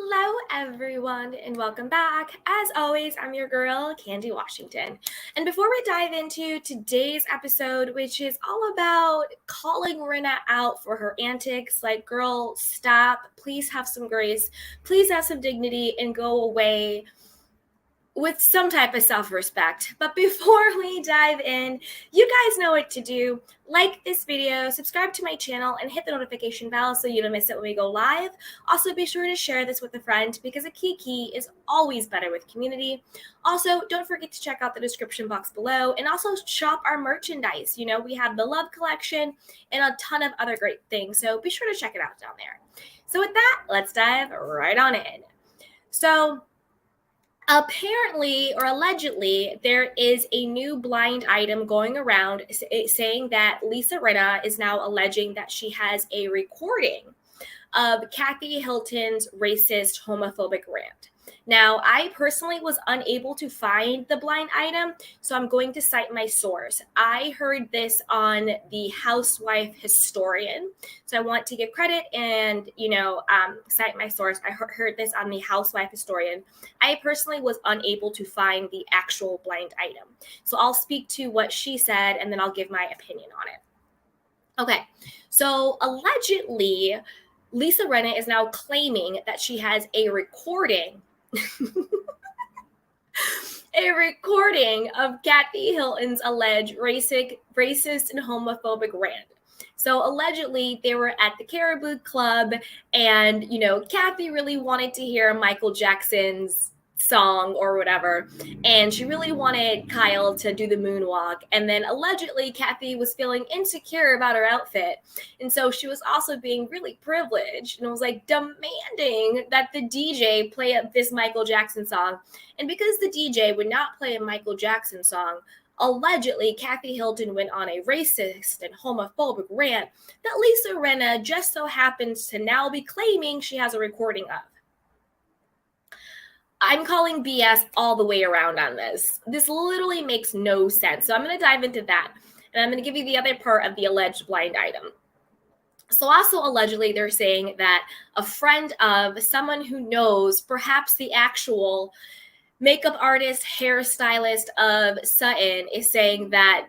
Hello, everyone, and welcome back. As always, I'm your girl, Candy Washington. And before we dive into today's episode, which is all about calling Rinna out for her antics, like, girl, stop, please have some grace, please have some dignity, and go away with some type of self-respect. But before we dive in, you guys know what to do. Like this video, subscribe to my channel, and hit the notification bell so you don't miss it when we go live. Also, be sure to share this with a friend because a kiki is always better with community. Also, don't forget to check out the description box below and also shop our merchandise. You know, we have the Love collection and a ton of other great things, so be sure to check it out down there. So with that, let's dive right on in. So, apparently, or allegedly, there is a new blind item going around saying that Lisa Rinna is now alleging that she has a recording of Kathy Hilton's racist, homophobic rant. Now, I personally was unable to find the blind item, so I'm going to cite my source. I heard this on the Housewife Historian, so I want to give credit and, cite my source. I heard this on the Housewife Historian. I personally was unable to find the actual blind item, so I'll speak to what she said, and then I'll give my opinion on it. Okay, so allegedly, Lisa Rinna is now claiming that she has a recording of Kathy Hilton's alleged racist and homophobic rant. So allegedly, they were at the Caribou Club, and, Kathy really wanted to hear Michael Jackson's song or whatever, and she really wanted Kyle to do the moonwalk. And then allegedly, Kathy was feeling insecure about her outfit, and so she was also being really privileged and was like demanding that the DJ play this Michael Jackson song. And because the DJ would not play a Michael Jackson song, allegedly, Kathy Hilton went on a racist and homophobic rant that Lisa Rinna just so happens to now be claiming she has a recording of. I'm calling BS all the way around on this. This literally makes no sense. So I'm going to dive into that. And I'm going to give you the other part of the alleged blind item. So also allegedly, they're saying that a friend of someone who knows perhaps the actual makeup artist, hairstylist of Sutton is saying that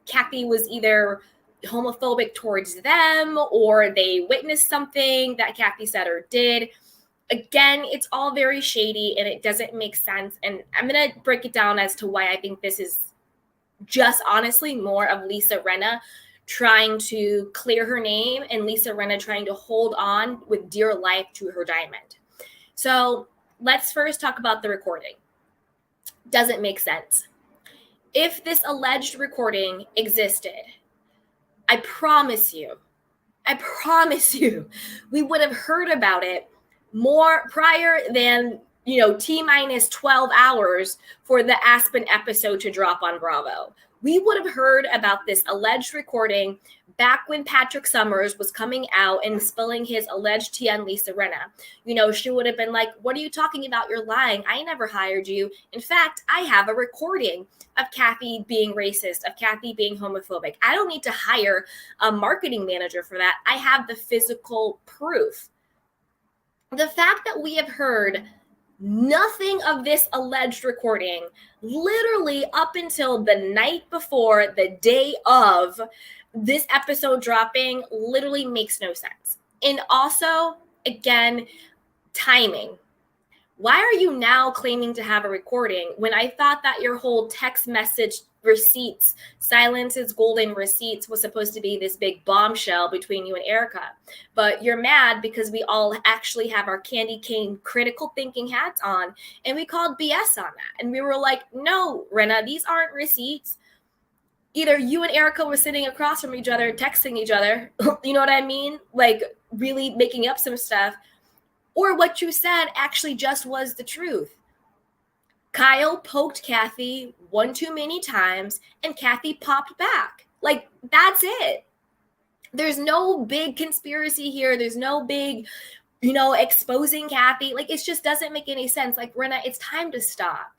Kathy was either homophobic towards them or they witnessed something that Kathy said or did. Again, it's all very shady and it doesn't make sense. And I'm going to break it down as to why I think this is just honestly more of Lisa Rinna trying to clear her name and Lisa Rinna trying to hold on with dear life to her diamond. So let's first talk about the recording. Doesn't make sense. If this alleged recording existed, I promise you, we would have heard about it more prior than, T-minus 12 hours for the Aspen episode to drop on Bravo. We would have heard about this alleged recording back when Patrick Summers was coming out and spilling his alleged tea on Lisa Rinna. She would have been like, what are you talking about? You're lying. I never hired you. In fact, I have a recording of Kathy being racist, of Kathy being homophobic. I don't need to hire a marketing manager for that. I have the physical proof. The fact that we have heard nothing of this alleged recording literally up until the night before, the day of this episode dropping, literally makes no sense. And also, again, timing. Why are you now claiming to have a recording when I thought that your whole text message receipts, silence is golden receipts, was supposed to be this big bombshell between you and Erica? But you're mad because we all actually have our candy cane critical thinking hats on, and we called BS on that. And we were like, no, Rinna, these aren't receipts. Either you and Erica were sitting across from each other, texting each other, you know what I mean? Like really making up some stuff. Or what you said actually just was the truth. Kyle poked Kathy one too many times and Kathy popped back. Like, that's it. There's no big conspiracy here. There's no big, exposing Kathy. Like, it just doesn't make any sense. Like, Rinna, it's time to stop.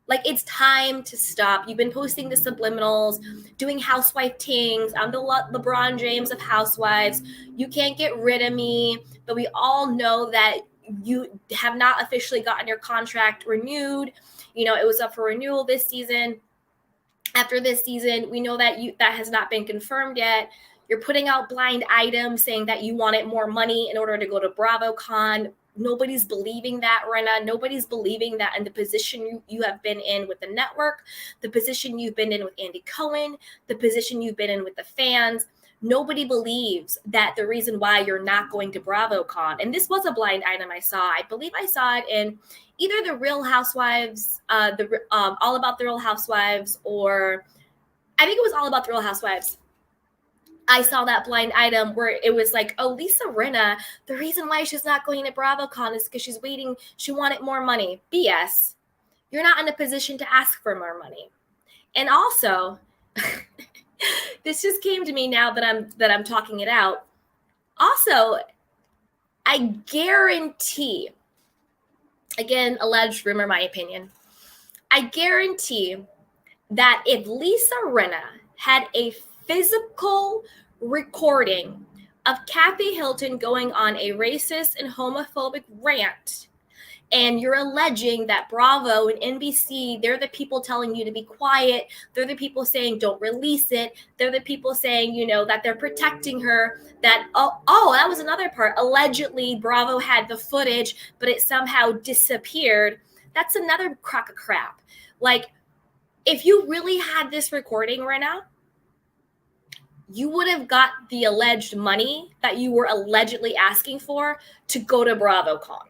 Like, it's time to stop. You've been posting the subliminals, doing housewife tings. I'm the LeBron James of housewives. You can't get rid of me. But we all know that you have not officially gotten your contract renewed. It was up for renewal this season. After this season, we know that that has not been confirmed yet. You're putting out blind items saying that you wanted more money in order to go to BravoCon. Nobody's believing that, Rinna. Nobody's believing that in the position you have been in with the network, the position you've been in with Andy Cohen, the position you've been in with the fans. Nobody believes that the reason why you're not going to BravoCon, and this was a blind item I saw. I believe I saw it in either the Real Housewives, All About the Real Housewives, or I think it was All About the Real Housewives. I saw that blind item where it was like, oh, Lisa Rinna, the reason why she's not going to BravoCon is because she's waiting. She wanted more money. BS. You're not in a position to ask for more money. And also, this just came to me now that I'm talking it out. Also, I guarantee, again, alleged rumor, my opinion, I guarantee that if Lisa Rinna had a physical recording of Kathy Hilton going on a racist and homophobic rant, and you're alleging that Bravo and NBC, they're the people telling you to be quiet. They're the people saying don't release it. They're the people saying, that they're protecting her. That, that was another part. Allegedly, Bravo had the footage, but it somehow disappeared. That's another crock of crap. Like, if you really had this recording right now, you would have got the alleged money that you were allegedly asking for to go to BravoCon.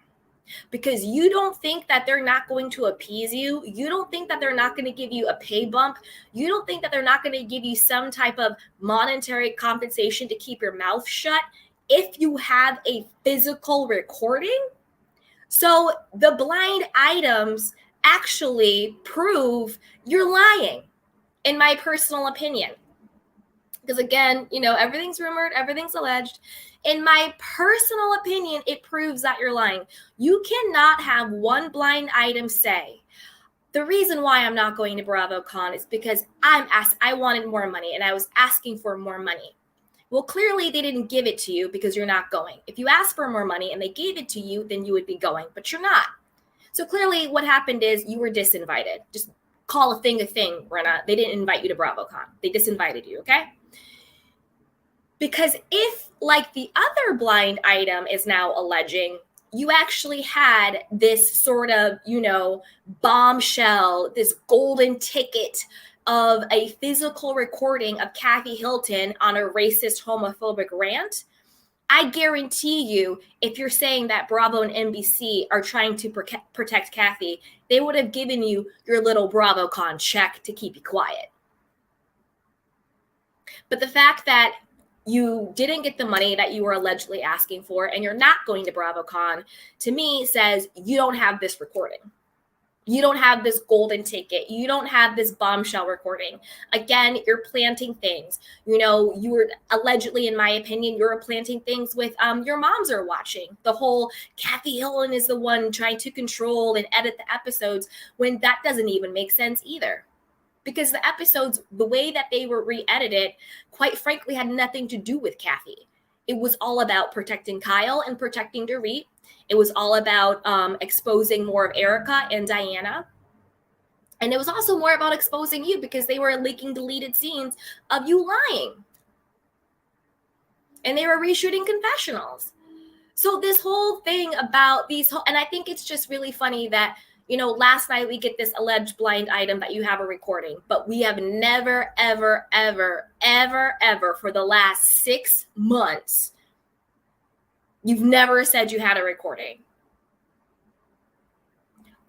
Because you don't think that they're not going to appease you. You don't think that they're not going to give you a pay bump. You don't think that they're not going to give you some type of monetary compensation to keep your mouth shut if you have a physical recording. So the blind items actually prove you're lying, in my personal opinion. Because again, everything's rumored, everything's alleged. In my personal opinion, it proves that you're lying. You cannot have one blind item say, the reason why I'm not going to BravoCon is because I wanted more money and I was asking for more money. Well, clearly they didn't give it to you because you're not going. If you asked for more money and they gave it to you, then you would be going, but you're not. So clearly what happened is you were disinvited. Just call a thing, Rinna. They didn't invite you to BravoCon. They disinvited you, okay? Because if, like the other blind item is now alleging, you actually had this sort of, bombshell, this golden ticket of a physical recording of Kathy Hilton on a racist, homophobic rant, I guarantee you, if you're saying that Bravo and NBC are trying to protect Kathy, they would have given you your little BravoCon check to keep you quiet. But the fact that you didn't get the money that you were allegedly asking for and you're not going to BravoCon, to me says you don't have this recording. You don't have this golden ticket. You don't have this bombshell recording. Again, you're planting things. You were allegedly, in my opinion, you're planting things with your moms are watching. The whole Kathy Hilton is the one trying to control and edit the episodes, when that doesn't even make sense either. Because the episodes, the way that they were re-edited, quite frankly, had nothing to do with Kathy. It was all about protecting Kyle and protecting Dorit. It was all about exposing more of Erica and Diana. And it was also more about exposing you because they were leaking deleted scenes of you lying. And they were reshooting confessionals. So this whole thing about and I think it's just really funny that, last night we get this alleged blind item that you have a recording, but we have never, ever, ever, ever, ever for the last 6 months, you've never said you had a recording.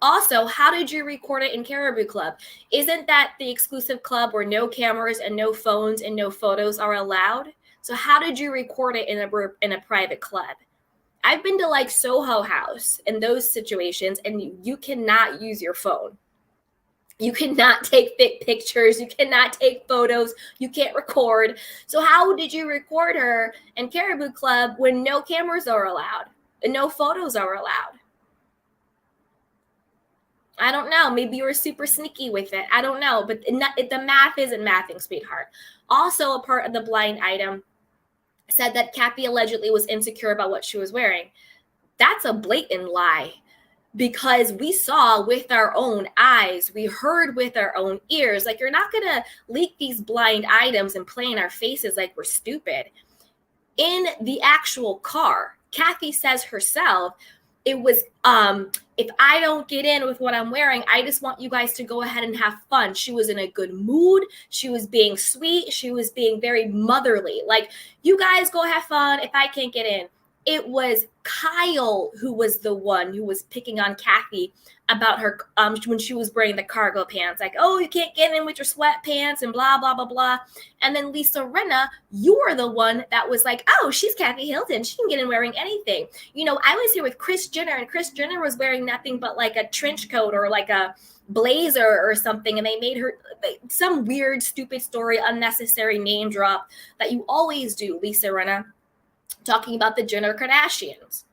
Also, how did you record it in Caribou Club? Isn't that the exclusive club where no cameras and no phones and no photos are allowed? So how did you record it in a private club? I've been to like Soho House in those situations, and you cannot use your phone. You cannot take thick pictures. You cannot take photos. You can't record. So how did you record her in Caribou Club when no cameras are allowed and no photos are allowed? I don't know. Maybe you were super sneaky with it. I don't know. But the math isn't mathing, sweetheart. Also, a part of the blind item said that Kathy allegedly was insecure about what she was wearing. That's a blatant lie, because we saw with our own eyes, we heard with our own ears. Like, you're not going to leak these blind items and play in our faces like we're stupid. In the actual car, Kathy says herself, it was, if I don't get in with what I'm wearing, I just want you guys to go ahead and have fun. She was in a good mood. She was being sweet. She was being very motherly. Like, you guys go have fun if I can't get in. It was Kyle who was the one who was picking on Kathy about her when she was wearing the cargo pants. Like, oh, you can't get in with your sweatpants and blah, blah, blah, blah. And then Lisa Rinna, you were the one that was like, oh, she's Kathy Hilton. She can get in wearing anything. You know, I was here with Kris Jenner, and Kris Jenner was wearing nothing but like a trench coat or like a blazer or something. And they made her some weird, stupid story, unnecessary name drop that you always do, Lisa Rinna, talking about the Jenner Kardashians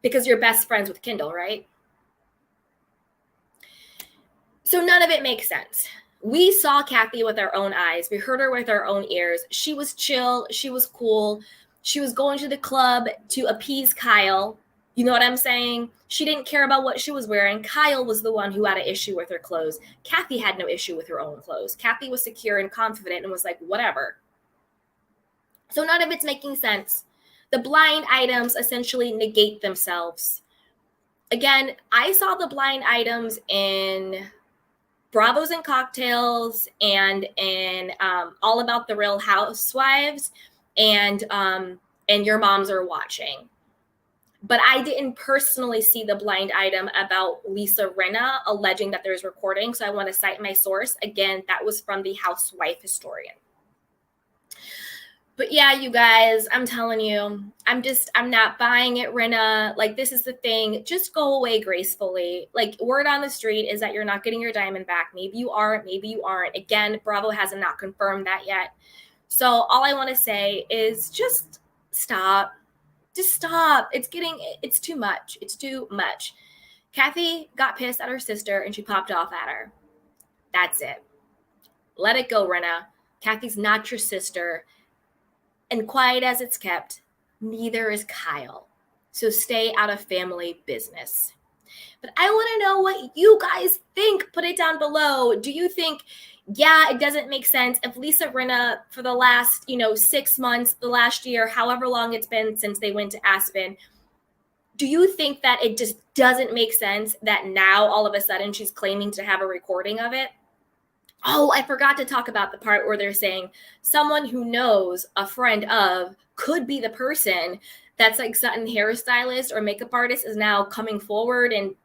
because you're best friends with Kendall, right? So none of it makes sense. We saw Kathy with our own eyes. We heard her with our own ears. She was chill. She was cool. She was going to the club to appease Kyle. You know what I'm saying? She didn't care about what she was wearing. Kyle was the one who had an issue with her clothes. Kathy had no issue with her own clothes. Kathy was secure and confident and was like, whatever. So none of it's making sense. The blind items essentially negate themselves. Again, I saw the blind items in Bravos and Cocktails and in All About the Real Housewives and Your Moms Are Watching. But I didn't personally see the blind item about Lisa Rinna alleging that there's recording. So I want to cite my source. Again, that was from the Housewife Historian. But yeah, you guys, I'm telling you, I'm not buying it, Rinna. Like, this is the thing. Just go away gracefully. Like, word on the street is that you're not getting your diamond back. Maybe you are, maybe you aren't. Again, Bravo hasn't not confirmed that yet. So all I want to say is just stop. Just stop. It's too much. It's too much. Kathy got pissed at her sister and she popped off at her. That's it. Let it go, Rinna. Kathy's not your sister. And quiet as it's kept, neither is Kyle. So stay out of family business. But I want to know what you guys think. Put it down below. Do you think, yeah, it doesn't make sense if Lisa Rinna for the last, 6 months, the last year, however long it's been since they went to Aspen, do you think that it just doesn't make sense that now all of a sudden she's claiming to have a recording of it? Oh, I forgot to talk about the part where they're saying someone who knows a friend of could be the person that's like Sutton hairstylist or makeup artist is now coming forward and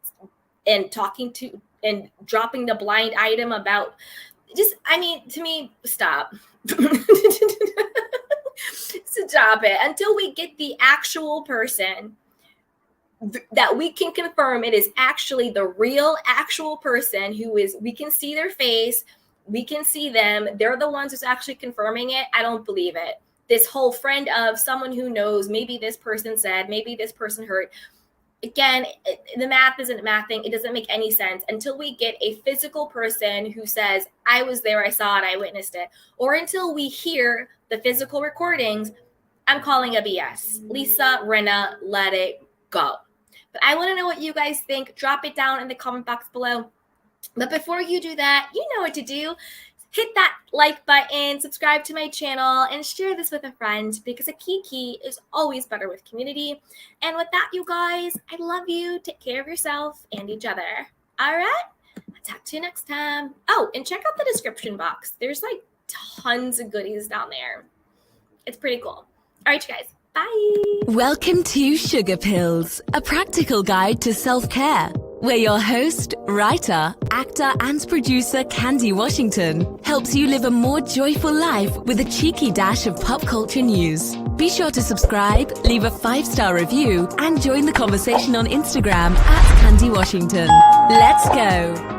talking to and dropping the blind item about to me, stop. Stop it. Until we get the actual person that we can confirm it is actually the real actual person who is, we can see their face. We can see them. They're the ones who's actually confirming it. I don't believe it. This whole friend of someone who knows, maybe this person said, maybe this person heard. Again, the math isn't mathing. It doesn't make any sense until we get a physical person who says, I was there, I saw it, I witnessed it. Or until we hear the physical recordings, I'm calling a BS. Lisa Rinna, let it go. But I want to know what you guys think. Drop it down in the comment box below. But before you do that, you know what to do. Hit that like button, subscribe to my channel, and share this with a friend because a kiki is always better with community. And with that, you guys, I love you. Take care of yourself and each other. All right? I'll talk to you next time. Oh, and check out the description box. There's like tons of goodies down there. It's pretty cool. All right, you guys. Bye. Welcome to Sugar Pills, a practical guide to self-care, where your host, writer, actor, and producer Candy Washington helps you live a more joyful life with a cheeky dash of pop culture news. Be sure to subscribe, leave a 5-star review, and join the conversation on Instagram @Candy Washington. Let's go.